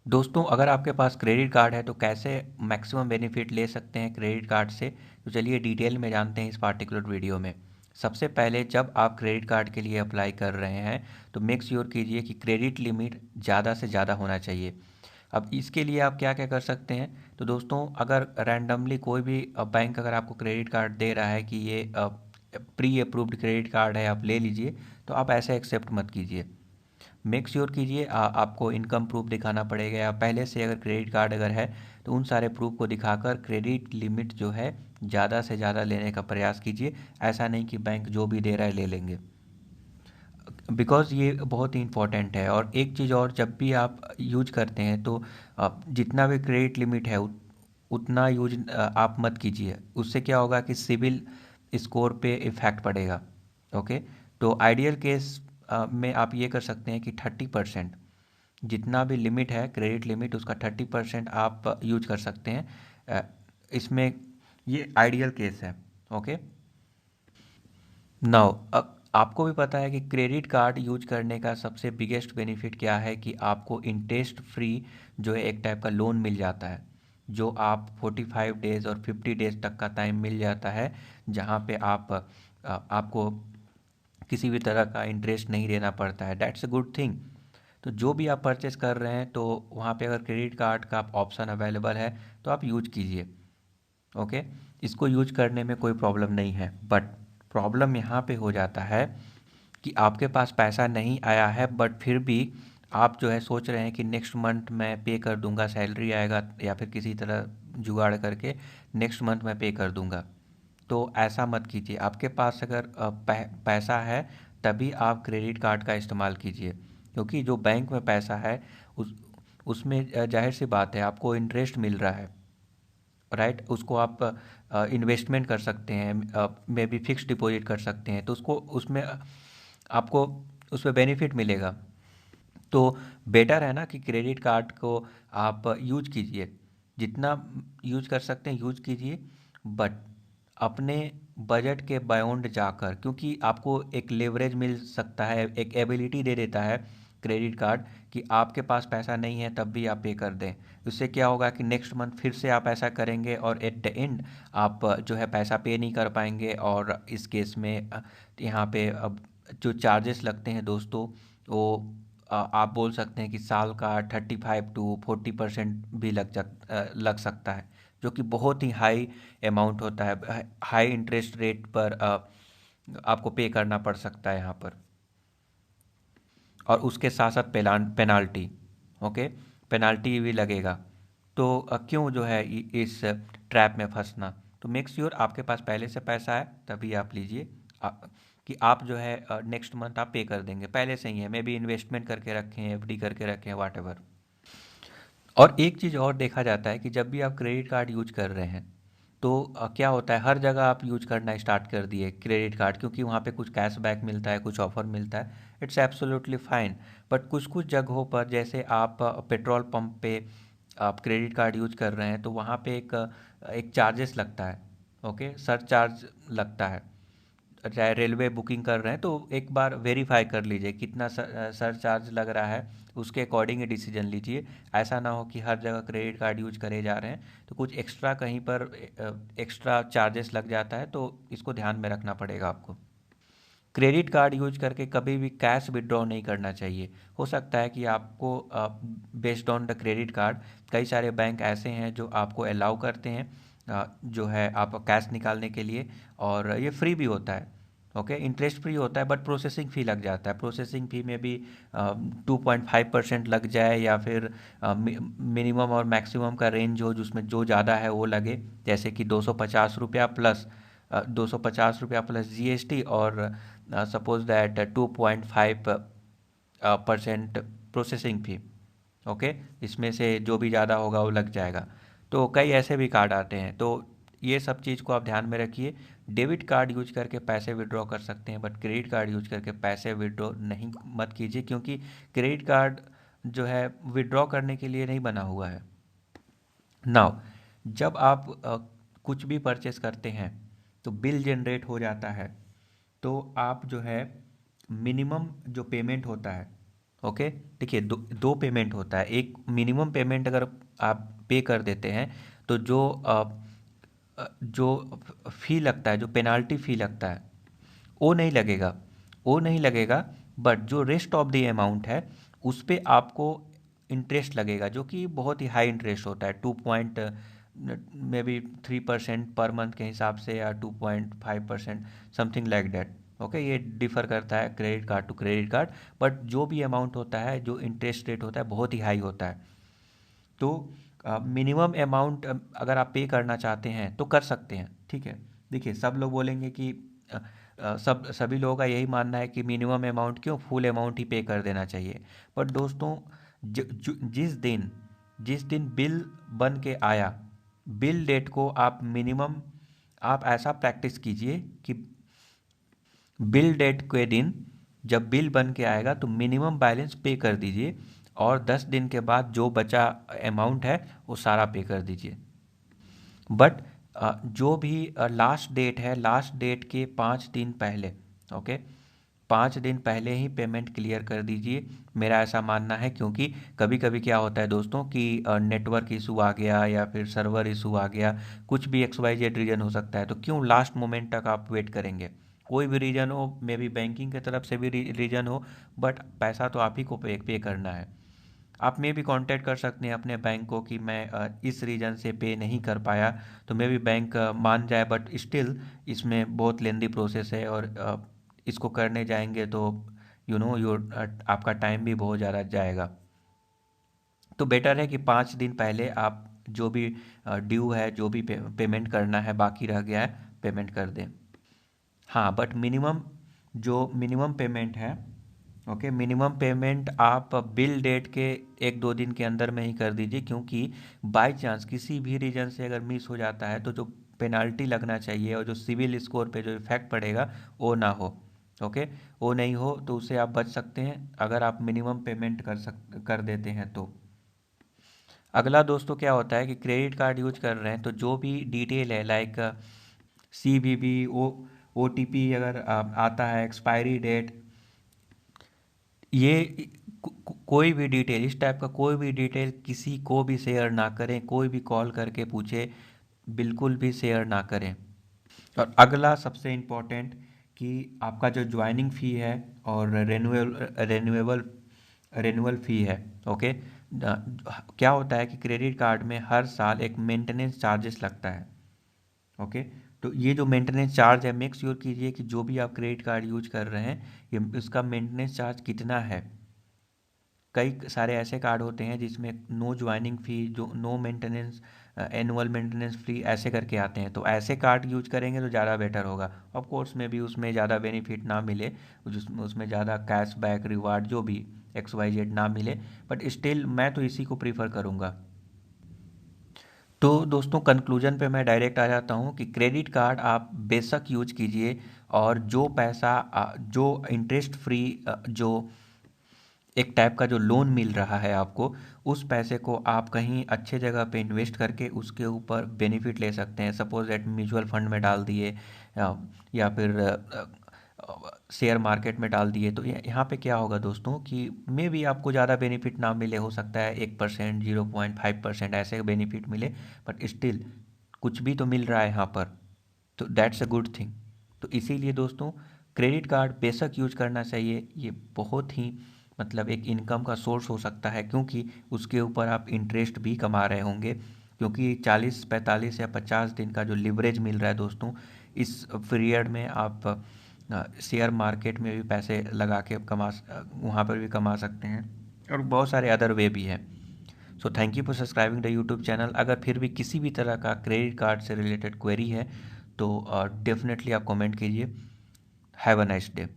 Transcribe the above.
दोस्तों, अगर आपके पास क्रेडिट कार्ड है तो कैसे मैक्सिमम बेनिफिट ले सकते हैं क्रेडिट कार्ड से, तो चलिए डिटेल में जानते हैं इस पार्टिकुलर वीडियो में। सबसे पहले जब आप क्रेडिट कार्ड के लिए अप्लाई कर रहे हैं तो मेक श्योर कीजिए कि क्रेडिट लिमिट ज़्यादा से ज़्यादा होना चाहिए। अब इसके लिए आप क्या क्या कर सकते हैं, तो दोस्तों अगर रैंडमली कोई भी बैंक अगर आपको क्रेडिट कार्ड दे रहा है कि ये प्री अप्रूव्ड क्रेडिट कार्ड है, आप ले लीजिए, तो आप ऐसे एक्सेप्ट मत कीजिए। मेक श्योर कीजिए आपको इनकम प्रूफ दिखाना पड़ेगा, या पहले से अगर क्रेडिट कार्ड अगर है तो उन सारे प्रूफ को दिखाकर क्रेडिट लिमिट जो है ज़्यादा से ज़्यादा लेने का प्रयास कीजिए। ऐसा नहीं कि बैंक जो भी दे रहा है ले लेंगे, बिकॉज़ ये बहुत ही इंपॉर्टेंट है। और एक चीज़ और, जब भी आप यूज करते हैं तो जितना भी क्रेडिट लिमिट है उतना यूज आप मत कीजिए। उससे क्या होगा कि सिविल स्कोर पे इफ़ेक्ट पड़ेगा। ओके, तो आइडियल केस में आप ये कर सकते हैं कि 30%, जितना भी लिमिट है क्रेडिट लिमिट उसका 30% आप यूज कर सकते हैं। अ, इसमें ये आइडियल केस है। ओके, नाउ आपको भी पता है कि क्रेडिट कार्ड यूज करने का सबसे बिगेस्ट बेनिफिट क्या है, कि आपको इंटरेस्ट फ्री जो है एक टाइप का लोन मिल जाता है, जो आप 45 डेज़ और 50 डेज़ तक का टाइम मिल जाता है, जहाँ पे आपको किसी भी तरह का इंटरेस्ट नहीं देना पड़ता है। That's a good thing. तो जो भी आप परचेस कर रहे हैं तो वहाँ पे अगर क्रेडिट कार्ड का ऑप्शन अवेलेबल है तो आप यूज कीजिए। ओके, इसको यूज करने में कोई प्रॉब्लम नहीं है, बट प्रॉब्लम यहाँ पे हो जाता है कि आपके पास पैसा नहीं आया है, बट फिर भी आप जो है सोच रहे हैं कि नेक्स्ट मंथ मैं पे कर दूंगा, सैलरी आएगा या फिर किसी तरह जुगाड़ करके नेक्स्ट मंथ मैं पे कर दूंगा। तो ऐसा मत कीजिए। आपके पास अगर पैसा है तभी आप क्रेडिट कार्ड का इस्तेमाल कीजिए, क्योंकि जो बैंक में पैसा है उस उसमें जाहिर सी बात है आपको इंटरेस्ट मिल रहा है, राइट। उसको आप इन्वेस्टमेंट कर सकते हैं, मे बी फिक्स डिपॉजिट कर सकते हैं, तो उसको उसमें आपको उसमें बेनिफिट मिलेगा। तो बेटर है ना कि क्रेडिट कार्ड को आप यूज कीजिए, जितना यूज कर सकते हैं यूज कीजिए, बट अपने बजट के बायोंड जाकर, क्योंकि आपको एक लेवरेज मिल सकता है, एक एबिलिटी दे देता है क्रेडिट कार्ड, कि आपके पास पैसा नहीं है तब भी आप पे कर दें। उससे क्या होगा कि नेक्स्ट मंथ फिर से आप ऐसा करेंगे और एट द एंड आप जो है पैसा पे नहीं कर पाएंगे। और इस केस में यहाँ पे अब जो चार्जेस लगते हैं दोस्तों, वो आप बोल सकते हैं कि साल का 35 to 40% भी लग सकता है, जो कि बहुत ही हाई अमाउंट होता है। हाई इंटरेस्ट रेट पर आपको पे करना पड़ सकता है यहाँ पर, और उसके साथ साथ पेनाल्टी। ओके, पेनाल्टी भी लगेगा। तो क्यों जो है इस ट्रैप में फंसना। तो मेक श्योर आपके पास पहले से पैसा है तभी आप लीजिए, कि आप जो है नेक्स्ट मंथ आप पे कर देंगे, पहले से ही है, मे बी इन्वेस्टमेंट करके रखें, एफडी करके रखें, वाट एवर। और एक चीज़ और देखा जाता है कि जब भी आप क्रेडिट कार्ड यूज कर रहे हैं तो क्या होता है, हर जगह आप यूज करना स्टार्ट कर दिए क्रेडिट कार्ड, क्योंकि वहाँ पे कुछ कैशबैक मिलता है, कुछ ऑफर मिलता है। It's absolutely fine. बट कुछ कुछ जगहों पर, जैसे आप पेट्रोल पंप पे आप क्रेडिट कार्ड यूज कर रहे हैं, तो वहाँ पे एक चार्जेस लगता है। ओके, सर चार्ज लगता है। चाहे रेलवे बुकिंग कर रहे हैं तो एक बार वेरीफाई कर लीजिए कितना सरचार्ज लग रहा है, उसके अकॉर्डिंग ही डिसीजन लीजिए। ऐसा ना हो कि हर जगह क्रेडिट कार्ड यूज करे जा रहे हैं तो कुछ एक्स्ट्रा कहीं पर एक्स्ट्रा चार्जेस लग जाता है, तो इसको ध्यान में रखना पड़ेगा आपको। क्रेडिट कार्ड यूज करके कभी भी कैश विड्रॉ नहीं करना चाहिए। हो सकता है कि आपको based on the credit card, कई सारे बैंक ऐसे हैं जो आपको अलाउ करते हैं जो है आप कैश निकालने के लिए, और ये फ्री भी होता है। ओके, इंटरेस्ट फ्री होता है, बट प्रोसेसिंग फ़ी लग जाता है। प्रोसेसिंग फ़ी में भी 2.5% लग जाए, या फिर मिनिमम और मैक्सिमम का रेंज हो जिसमें जो ज़्यादा है वो लगे, जैसे कि 250 रुपया प्लस 250 रुपया प्लस जीएसटी, और suppose that 2.5% processing fee. Okay, इसमें से जो भी ज़्यादा होगा वो लग जाएगा। तो कई ऐसे भी कार्ड आते हैं, तो ये सब चीज़ को आप ध्यान में रखिए। डेबिट कार्ड यूज करके पैसे विड्रॉ कर सकते हैं, बट क्रेडिट कार्ड यूज करके पैसे विड्रॉ नहीं मत कीजिए, क्योंकि क्रेडिट कार्ड जो है विड्रॉ करने के लिए नहीं बना हुआ है। नाउ, जब आप कुछ भी परचेस करते हैं तो बिल जनरेट हो जाता है, तो आप जो है मिनिमम जो पेमेंट होता है, ओके, देखिए दो पेमेंट होता है। एक मिनिमम पेमेंट अगर आप पे कर देते हैं तो जो फ़ी लगता है, जो पेनाल्टी फ़ी लगता है वो नहीं लगेगा, वो नहीं लगेगा। बट जो रेस्ट ऑफ द अमाउंट है उस पे आपको इंटरेस्ट लगेगा, जो कि बहुत ही हाई इंटरेस्ट होता है, 2 मे बी 3% पर मंथ के हिसाब से, या 2.5%, समथिंग लाइक दैट। ओके, ये डिफ़र करता है credit card to credit card. But जो भी अमाउंट होता है, जो इंटरेस्ट रेट होता है, बहुत ही हाई होता है। तो मिनिमम अमाउंट अगर आप पे करना चाहते हैं तो कर सकते हैं, ठीक है। देखिए सब लोग बोलेंगे कि सभी लोगों का यही मानना है कि मिनिमम अमाउंट क्यों, फुल अमाउंट ही पे कर देना चाहिए। पर दोस्तों, जिस दिन बिल बन के आया, बिल डेट को आप मिनिमम, आप ऐसा प्रैक्टिस कीजिए कि बिल डेट के दिन जब बिल बन के आएगा तो मिनिमम बैलेंस पे कर दीजिए, और 10 दिन के बाद जो बचा अमाउंट है वो सारा पे कर दीजिए। बट जो भी लास्ट डेट है, लास्ट डेट के 5 दिन पहले, ओके, 5 दिन पहले ही पेमेंट क्लियर कर दीजिए, मेरा ऐसा मानना है। क्योंकि कभी कभी क्या होता है दोस्तों कि नेटवर्क इशू आ गया या फिर सर्वर इशू आ गया, कुछ भी XYZ रीज़न हो सकता है, तो क्यों लास्ट मोमेंट तक आप वेट करेंगे। कोई भी रीज़न हो, मे बी बैंकिंग की तरफ से भी रीज़न हो, बट पैसा तो आप ही को पे करना है। आप में भी कांटेक्ट कर सकते हैं अपने बैंक को कि मैं इस रीज़न से पे नहीं कर पाया, तो मे भी बैंक मान जाए। बट स्टिल इसमें बहुत लेंदी प्रोसेस है, और इसको करने जाएंगे तो आपका टाइम भी बहुत ज़्यादा जाएगा। तो बेटर है कि 5 दिन पहले आप जो भी ड्यू है, जो भी पेमेंट करना है बाकी रह गया है, पेमेंट कर दें। हाँ, बट जो मिनिमम पेमेंट है, ओके, मिनिमम पेमेंट आप बिल डेट के 1-2 दिन के अंदर में ही कर दीजिए। क्योंकि बाय चांस किसी भी रीजन से अगर मिस हो जाता है तो जो पेनाल्टी लगना चाहिए और जो सिविल स्कोर पे जो इफेक्ट पड़ेगा वो ना हो। ओके, वो नहीं हो तो उससे आप बच सकते हैं अगर आप मिनिमम पेमेंट कर देते हैं तो। अगला दोस्तों क्या होता है कि क्रेडिट कार्ड यूज कर रहे हैं तो जो भी डिटेल है, लाइक CVV, OTP अगर आता है, एक्सपायरी डेट, ये कोई भी डिटेल, इस टाइप का कोई भी डिटेल किसी को भी शेयर ना करें। कोई भी कॉल करके पूछे, बिल्कुल भी शेयर ना करें। और अगला सबसे इम्पोर्टेंट कि आपका जो ज्वाइनिंग फ़ी है और रेन्यूएबल रेन्यूअल फ़ी है, ओके। क्या होता है कि क्रेडिट कार्ड में हर साल एक मेंटेनेंस चार्जेस लगता है, ओके। तो ये जो मेंटेनेंस चार्ज है, मेक श्योर कीजिए कि जो भी आप क्रेडिट कार्ड यूज कर रहे हैं, ये इसका मेंटेनेंस चार्ज कितना है। कई सारे ऐसे कार्ड होते हैं जिसमें नो ज्वाइनिंग फ़ी, जो no maintenance, annual maintenance free, ऐसे करके आते हैं। तो ऐसे कार्ड यूज करेंगे तो ज़्यादा बेटर होगा। ऑफ कोर्स में भी उसमें ज़्यादा बेनिफिट ना मिले, उसमें ज़्यादा कैशबैक, रिवार्ड, जो भी XYZ ना मिले, बट स्टिल मैं तो इसी को प्रीफर करूँगा। तो दोस्तों, कंक्लूजन पे मैं डायरेक्ट आ जाता हूँ कि क्रेडिट कार्ड आप बेशक यूज कीजिए, और जो पैसा जो इंटरेस्ट फ्री, जो एक टाइप का जो लोन मिल रहा है आपको, उस पैसे को आप कहीं अच्छे जगह पे इन्वेस्ट करके उसके ऊपर बेनिफिट ले सकते हैं। सपोज दैट म्यूचुअल फंड में डाल दिए, या फिर शेयर मार्केट में डाल दिए। तो यहाँ पे क्या होगा दोस्तों कि मे भी आपको ज़्यादा बेनिफिट ना मिले, हो सकता है 1%, 0.5% ऐसे बेनिफिट मिले, बट स्टिल कुछ भी तो मिल रहा है यहाँ पर, तो दैट्स अ गुड थिंग। तो इसीलिए दोस्तों, क्रेडिट कार्ड बेशक यूज करना चाहिए। ये बहुत ही मतलब एक इनकम का सोर्स हो सकता है, क्योंकि उसके ऊपर आप इंटरेस्ट भी कमा रहे होंगे। क्योंकि 40, 45 या 50 दिन का जो लिवरेज मिल रहा है दोस्तों, इस पीरियड में आप शेयर मार्केट में भी पैसे लगा के वहाँ पर भी कमा सकते हैं, और बहुत सारे अदर वे भी हैं। So thank you for subscribing the YouTube channel. अगर फिर भी किसी भी तरह का क्रेडिट कार्ड से रिलेटेड क्वेरी है तो डेफिनेटली आप कमेंट कीजिए। Have a nice day.